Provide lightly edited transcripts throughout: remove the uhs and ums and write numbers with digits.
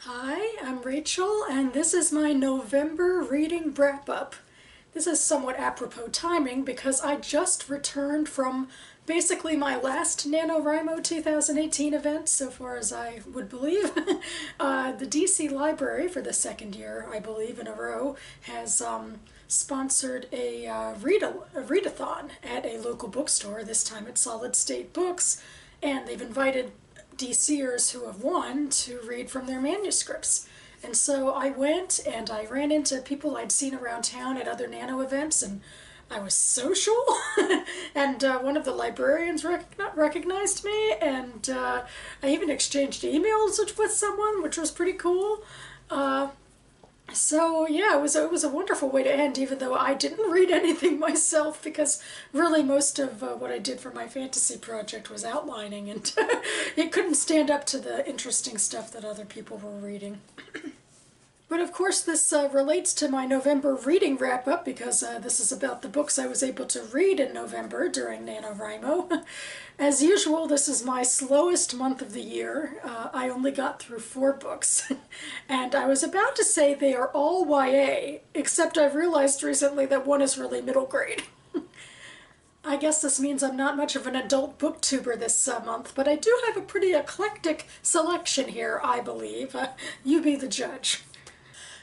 Hi, I'm Rachel, and this is my November reading wrap-up. This is somewhat apropos timing because I just returned from basically my last NaNoWriMo 2018 event, so far as I would believe. The DC Library, for the second year, I believe, in a row, has sponsored a readathon at a local bookstore, this time at Solid State Books, and they've invited DCers who have won to read from their manuscripts. And so I went and I ran into people I'd seen around town at other Nano events, and I was social. And one of the librarians recognized me, and I even exchanged emails with someone, which was pretty cool. So yeah, it was a wonderful way to end, even though I didn't read anything myself, because really most of what I did for my fantasy project was outlining, and it couldn't stand up to the interesting stuff that other people were reading. But of course this relates to my November reading wrap-up, because this is about the books I was able to read in November during NaNoWriMo. As usual, this is my slowest month of the year. I only got through 4 books. And I was about to say they are all YA, except I've realized recently that one is really middle grade. I guess this means I'm not much of an adult booktuber this month, but I do have a pretty eclectic selection here, I believe. You be the judge.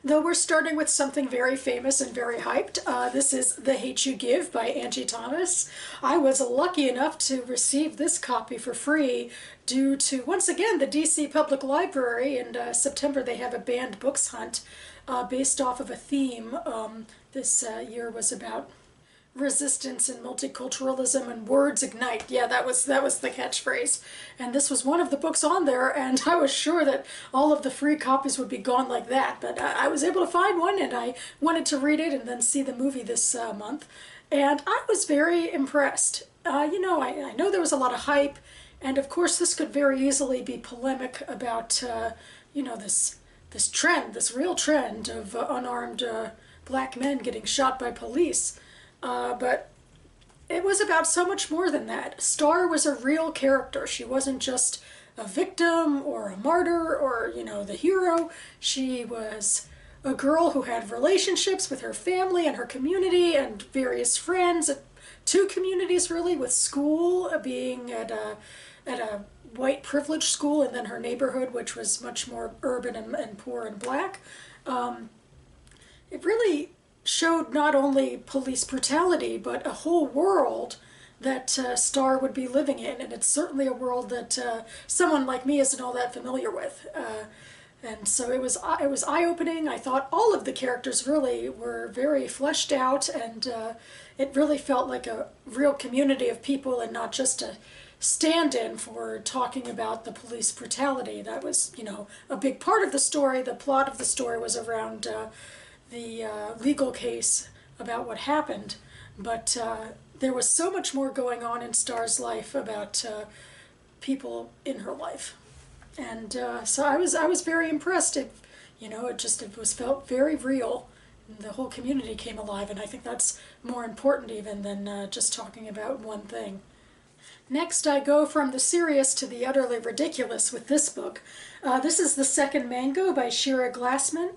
Though we're starting with something very famous and very hyped. This is The Hate You Give by Angie Thomas. I was lucky enough to receive this copy for free due to, once again, the DC Public Library. In September they have a banned books hunt based off of a theme. This year was about resistance and multiculturalism, and words ignite. Yeah, that was the catchphrase. And this was one of the books on there, and I was sure that all of the free copies would be gone like that, but I was able to find one, and I wanted to read it and then see the movie this month, and I was very impressed. You know, I know there was a lot of hype, and of course this could very easily be polemic about you know, this trend, this real trend of unarmed black men getting shot by police. But it was about so much more than that. Star was a real character. She wasn't just a victim or a martyr or, you know, the hero. She was a girl who had relationships with her family and her community and various friends, 2 communities really, with school being at a white privileged school, and then her neighborhood, which was much more urban and poor and black. It really showed not only police brutality, but a whole world that Star would be living in, and it's certainly a world that someone like me isn't all that familiar with. And so it was eye-opening. I thought all of the characters really were very fleshed out, and it really felt like a real community of people and not just a stand-in for talking about the police brutality. That was, you know, a big part of the story. The plot of the story was around the legal case about what happened, but there was so much more going on in Star's life about people in her life, and so I was very impressed. It, you know, it felt very real. The whole community came alive, and I think that's more important even than just talking about one thing. Next, I go from the serious to the utterly ridiculous with this book. This is The Second Mango by Shira Glassman.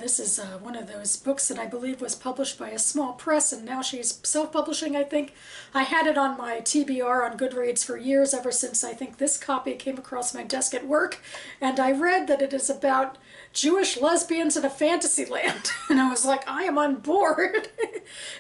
This is one of those books that I believe was published by a small press, and now she's self-publishing, I think. I had it on my TBR on Goodreads for years, ever since I think this copy came across my desk at work, and I read that it is about Jewish lesbians in a fantasy land, and I was like, I am on board.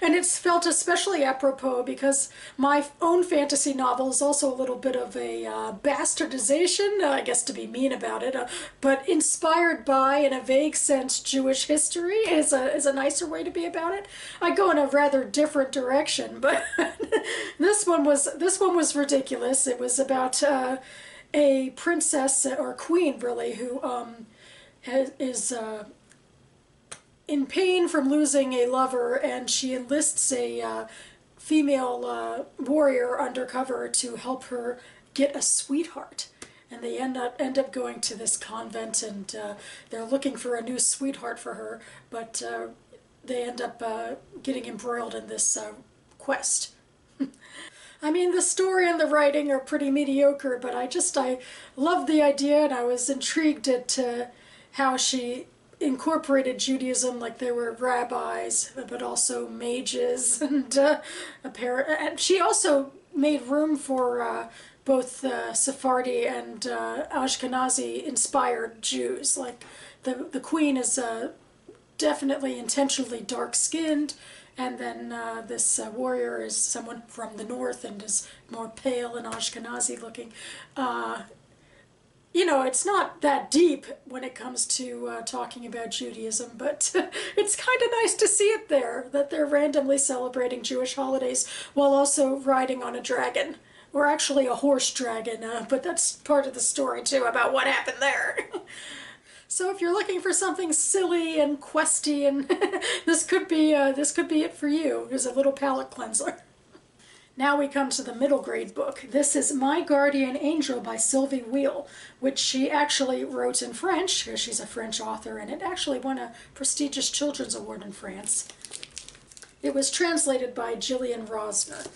And it's felt especially apropos because my own fantasy novel is also a little bit of a bastardization, I guess to be mean about it, but inspired by, in a vague sense, Jewish history is a nicer way to be about it. I go in a rather different direction, but this one was ridiculous. It was about a princess, or queen really, who is in pain from losing a lover, and she enlists a female warrior undercover to help her get a sweetheart. And they end up going to this convent, and they're looking for a new sweetheart for her, but they end up getting embroiled in this quest. I mean, the story and the writing are pretty mediocre, but I love the idea, and I was intrigued at how she incorporated Judaism, like there were rabbis, but also mages, and and she also made room for both Sephardi and Ashkenazi-inspired Jews. Like the queen is definitely intentionally dark-skinned, and then this warrior is someone from the north and is more pale and Ashkenazi-looking. You know, it's not that deep when it comes to talking about Judaism, but it's kind of nice to see it there, that they're randomly celebrating Jewish holidays while also riding on a dragon. Or actually a horse dragon, but that's part of the story too about what happened there. So if you're looking for something silly and questy, and this could be it for you. Here's a little palate cleanser. Now we come to the middle grade book. This is My Guardian Angel by Sylvie Weil, which she actually wrote in French, because she's a French author, and it actually won a prestigious children's award in France. It was translated by Gillian Rosner.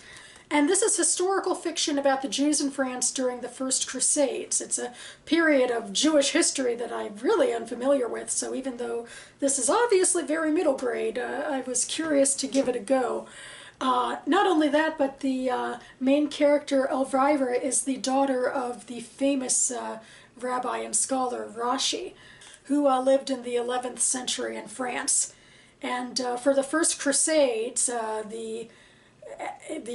And this is historical fiction about the Jews in France during the First Crusades. It's a period of Jewish history that I'm really unfamiliar with, so even though this is obviously very middle grade, I was curious to give it a go. Not only that, but the main character, Elvira, is the daughter of the famous rabbi and scholar Rashi, who lived in the 11th century in France. And for the First Crusades, the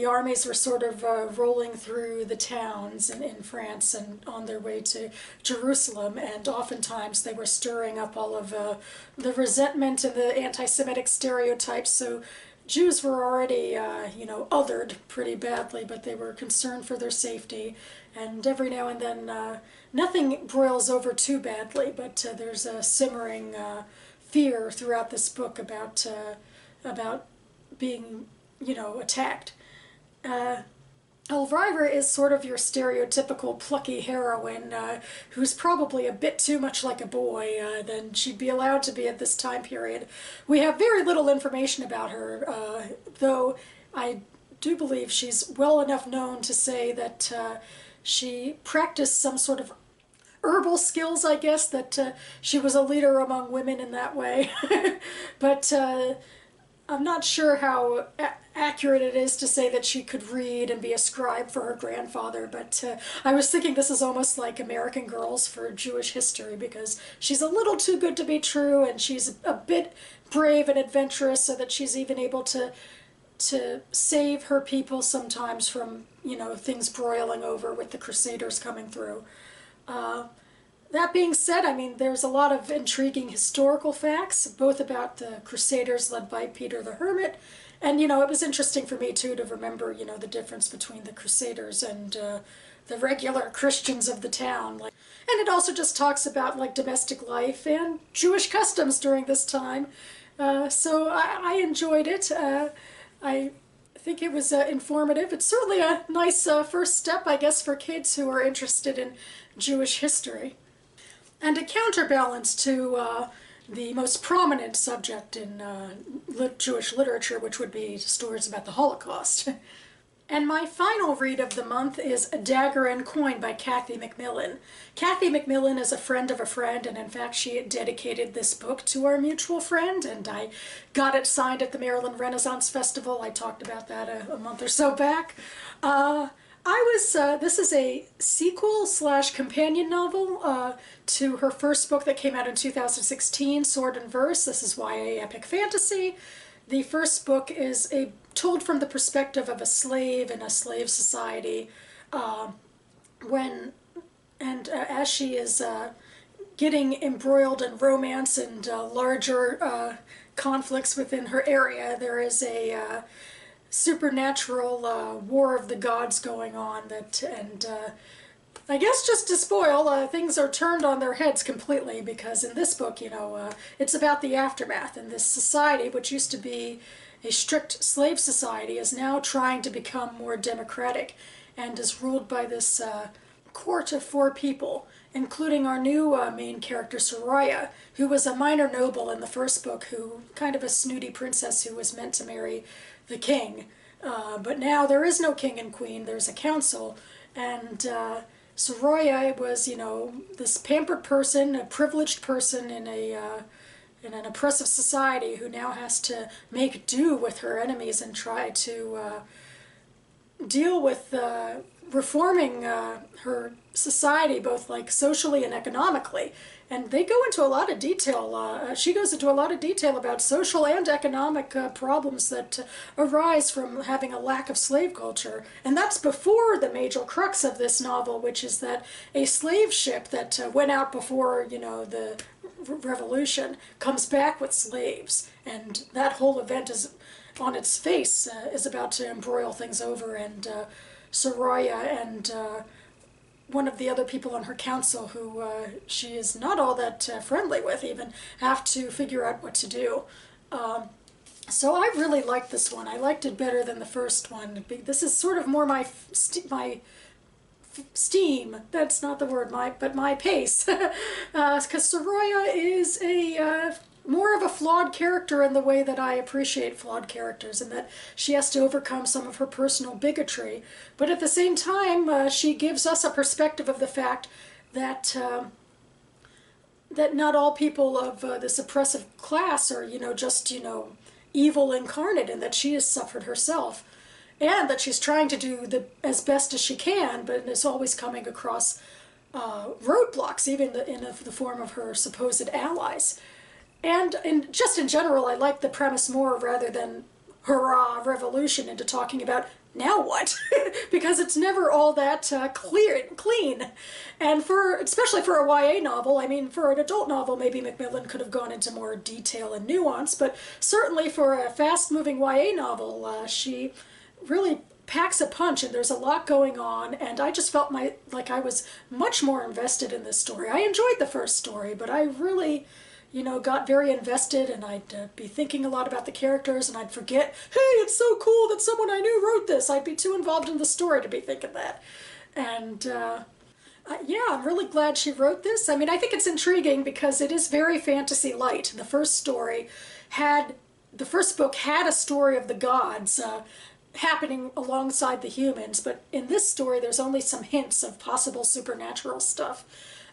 armies were sort of rolling through the towns in France and on their way to Jerusalem, and oftentimes they were stirring up all of the resentment and the anti-Semitic stereotypes, so Jews were already, you know, othered pretty badly, but they were concerned for their safety, and every now and then nothing broils over too badly, but there's a simmering fear throughout this book about being, you know, attacked. Elvira is sort of your stereotypical plucky heroine who's probably a bit too much like a boy than she'd be allowed to be at this time period. We have very little information about her, though I do believe she's well enough known to say that she practiced some sort of herbal skills, I guess, that she was a leader among women in that way. But I'm not sure how accurate it is to say that she could read and be a scribe for her grandfather, but I was thinking this is almost like American Girls for Jewish history, because she's a little too good to be true, and she's a bit brave and adventurous, so that she's even able to save her people sometimes from, you know, things broiling over with the Crusaders coming through. That being said, I mean, there's a lot of intriguing historical facts, both about the Crusaders led by Peter the Hermit, and, you know, it was interesting for me, too, to remember, you know, the difference between the Crusaders and the regular Christians of the town. And it also just talks about, like, domestic life and Jewish customs during this time. So I enjoyed it. I think it was informative. It's certainly a nice first step, I guess, for kids who are interested in Jewish history. And a counterbalance to the most prominent subject in Jewish literature, which would be stories about the Holocaust. And my final read of the month is Dagger and Coin by Kathy MacMillan. Kathy MacMillan is a friend of a friend, and in fact she had dedicated this book to our mutual friend, and I got it signed at the Maryland Renaissance Festival. I talked about that a month or so back. This is a sequel / companion novel to her first book that came out in 2016, Sword and Verse. This is YA epic fantasy. The first book is told from the perspective of a slave in a slave society as she is getting embroiled in romance and larger conflicts within her area. There is a supernatural war of the gods going on and I guess just to spoil, things are turned on their heads completely, because in this book, you know, it's about the aftermath, and this society, which used to be a strict slave society, is now trying to become more democratic and is ruled by this court of 4 people, including our new main character, Soraya, who was a minor noble in the first book, who kind of a snooty princess who was meant to marry the king. But now there is no king and queen, there's a council, and Soraya was, you know, this pampered person, a privileged person in an oppressive society who now has to make do with her enemies and try to deal with reforming her society, both like socially and economically. And they go into a lot of detail. She goes into a lot of detail about social and economic problems that arise from having a lack of slave culture. And that's before the major crux of this novel, which is that a slave ship that went out before, you know, the revolution comes back with slaves. And that whole event is, on its face, is about to embroil things over. And Soraya and one of the other people on her council, who she is not all that friendly with even, have to figure out what to do. So I really liked this one. I liked it better than the first one. This is sort of more my steam, that's not the word, but my pace. Because Soraya is a more of a flawed character in the way that I appreciate flawed characters, and that she has to overcome some of her personal bigotry. But at the same time, she gives us a perspective of the fact that that not all people of this oppressive class are, you know, just, you know, evil incarnate, and that she has suffered herself, and that she's trying to do as best as she can, but is always coming across roadblocks, even in the form of her supposed allies. And just in general, I like the premise more rather than hurrah, revolution, into talking about now what? Because it's never all that clean. And especially for a YA novel, I mean, for an adult novel, maybe MacMillan could have gone into more detail and nuance, but certainly for a fast-moving YA novel, she really packs a punch, and there's a lot going on, and I just felt like I was much more invested in this story. I enjoyed the first story, but I really, you know, got very invested, and I'd be thinking a lot about the characters, and I'd forget, hey, it's so cool that someone I knew wrote this. I'd be too involved in the story to be thinking that. And yeah, I'm really glad she wrote this. I mean, I think it's intriguing because it is very fantasy light. The first book had a story of the gods happening alongside the humans, but in this story there's only some hints of possible supernatural stuff,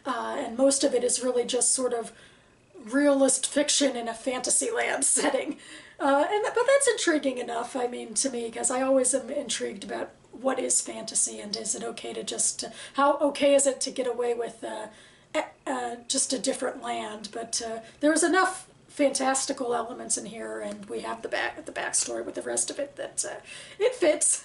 and most of it is really just sort of realist fiction in a fantasy land setting. But that's intriguing enough, I mean, to me, because I always am intrigued about what is fantasy, and is it okay to just, how okay is it to get away with just a different land. But there's enough fantastical elements in here, and we have the backstory with the rest of it that it fits.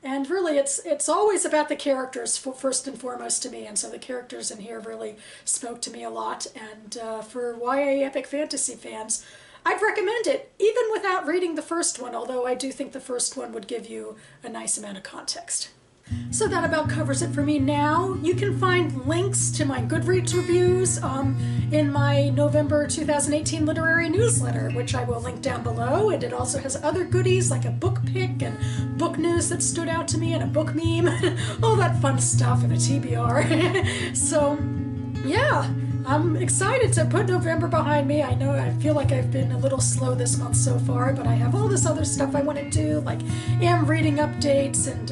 And really, it's always about the characters first and foremost to me, and so the characters in here really spoke to me a lot. And for YA epic fantasy fans, I'd recommend it, even without reading the first one, although I do think the first one would give you a nice amount of context. So that about covers it for me now. You can find links to my Goodreads reviews in my November 2018 literary newsletter, which I will link down below, and it also has other goodies like a book pick and book news that stood out to me and a book meme, all that fun stuff, and a TBR. So yeah, I'm excited to put November behind me. I know I feel like I've been a little slow this month so far, but I have all this other stuff I want to do, like reading updates and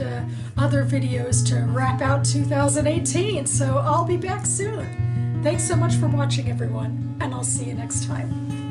other videos to wrap out 2018, so I'll be back soon. Thanks so much for watching, everyone, and I'll see you next time.